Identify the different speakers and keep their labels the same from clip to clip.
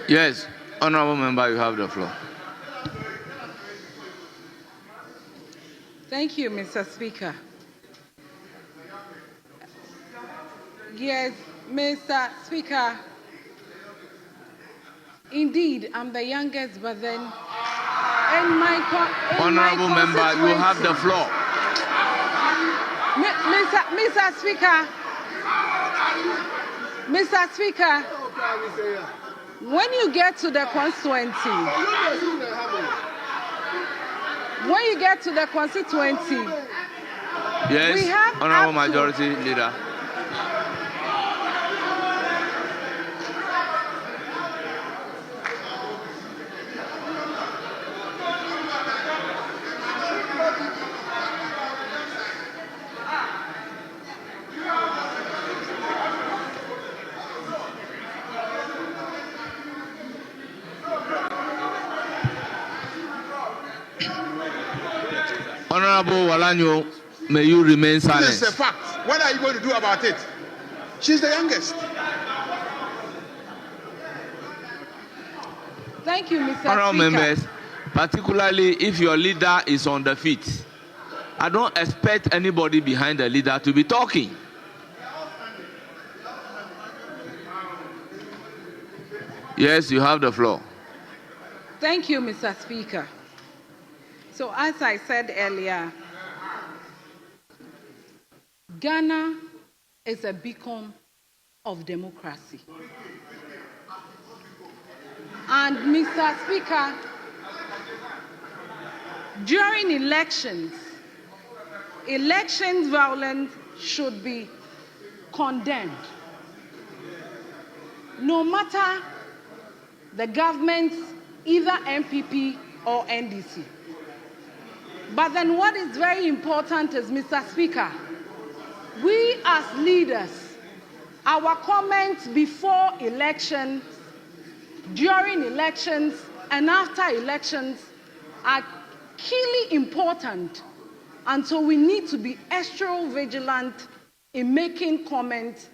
Speaker 1: Yes, honorable member, you have the floor.
Speaker 2: Thank you, Mr. Speaker. Yes, Mr. Speaker. Indeed, I'm the youngest, but then
Speaker 1: honorable member, you have the floor.
Speaker 2: Mr. Speaker, when you get to the constituency,
Speaker 1: yes,
Speaker 2: we have
Speaker 1: honorable majority leader. Honorable Walanyo, may you remain silent.
Speaker 3: This is a fact. What are you going to do about it? She's the youngest.
Speaker 2: Thank you, Mr.
Speaker 1: Honorable
Speaker 2: Speaker.
Speaker 1: members, particularly if your leader is on the feet, I don't expect anybody behind the leader to be talking. Yes, you have the floor.
Speaker 2: Thank you, Mr. Speaker. So, as I said earlier, Ghana is a beacon of democracy. And, Mr. Speaker, during elections, violence should be condemned. No matter the government, either MPP or NDC. But then what is very important is, Mr. Speaker, we as leaders, our comments before elections, during elections, and after elections are keenly important. And so we need to be extra vigilant in making comments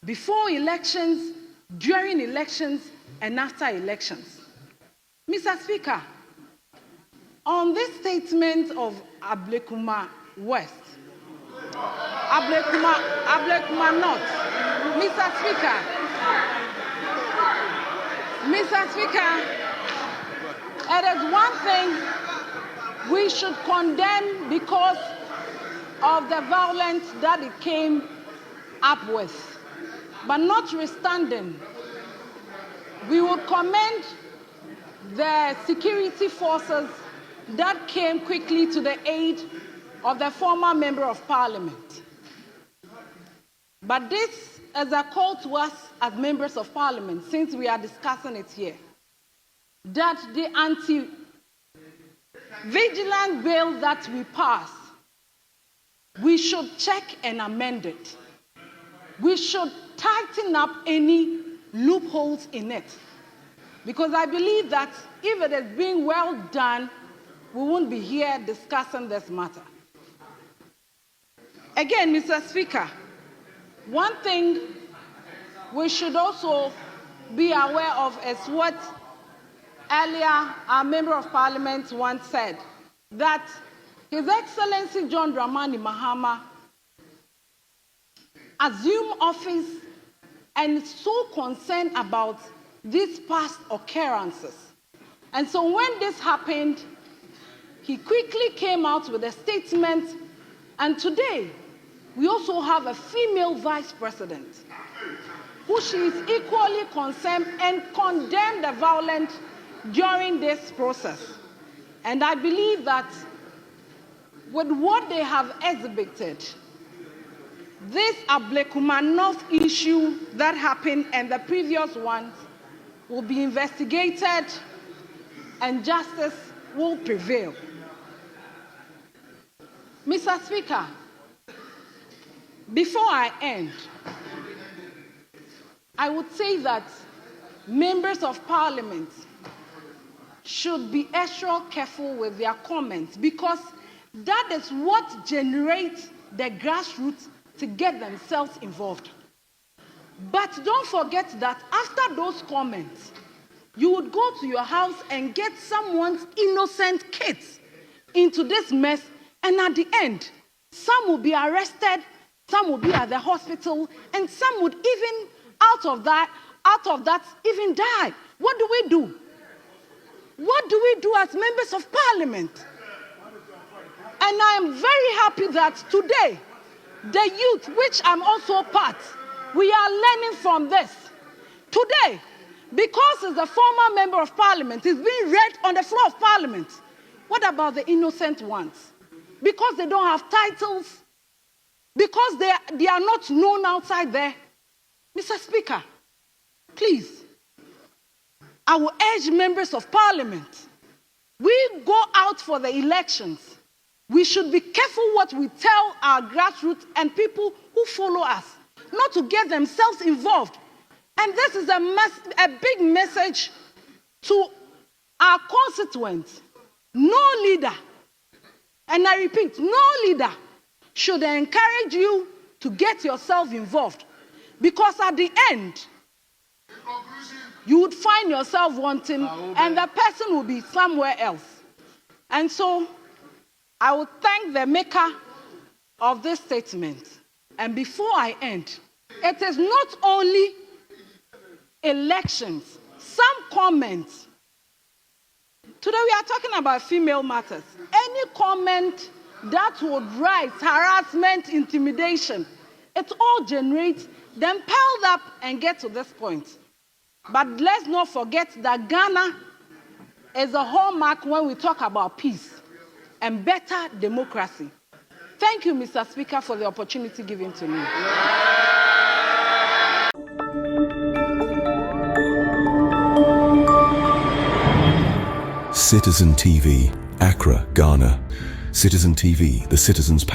Speaker 2: before elections, during elections, and after elections. Mr. Speaker, on this statement of Ablekuma West, Ablekuma North, Mr. Speaker, it is one thing we should condemn because of the violence that it came up with. But notwithstanding, we would commend the security forces that came quickly to the aid of the former member of parliament. But this is a call to us as members of parliament, since we are discussing it here, that the anti-vigilant bill that we pass, we should check and amend it. We should tighten up any loopholes in it. Because I believe that if it is being well done, we won't be here discussing this matter. Again, Mr. Speaker, one thing we should also be aware of is what earlier our member of parliament once said, that His Excellency John Dramani Mahama assumed office and is so concerned about these past occurrences. And so when this happened, he quickly came out with a statement, and today we also have a female vice president who she is equally concerned and condemned the violence during this process. And I believe that with what they have exhibited, this Ablekuma North issue that happened and the previous ones will be investigated and justice will prevail. Mr. Speaker, before I end, I would say that members of parliament should be extra careful with their comments, because that is what generates the grassroots to get themselves involved. But don't forget that after those comments, You would go to your house and get someone's innocent kids into this mess, and at the end, some will be arrested, some will be at the hospital, and some would even out of that even die. What do we do? What do we do as members of parliament? And I am very happy that today, the youth, which I'm also part, we are learning from this. Today, because he's a former member of parliament, he's being read on the floor of parliament. What about the innocent ones? Because they don't have titles, because they are not known outside there. Mr. Speaker, please, I will urge members of parliament, we go out for the elections. We should be careful what we tell our grassroots and people who follow us, not to get themselves involved. And this is a big message to our constituents. No leader, and I repeat, no leader should encourage you to get yourself involved, because at the end, you would find yourself wanting, and the person will be somewhere else. And so, I would thank the maker of this statement. And before I end, it is not only elections, some comments. Today we are talking about female matters. Any comment that would rise, harassment, intimidation, it all generates, then piled up and get to this point. But let's not forget that Ghana is a hallmark when we talk about peace and better democracy. Thank you, Mr. Speaker, for the opportunity given to me.
Speaker 4: Citizen TV, Accra, Ghana. Citizen TV, the citizen's power.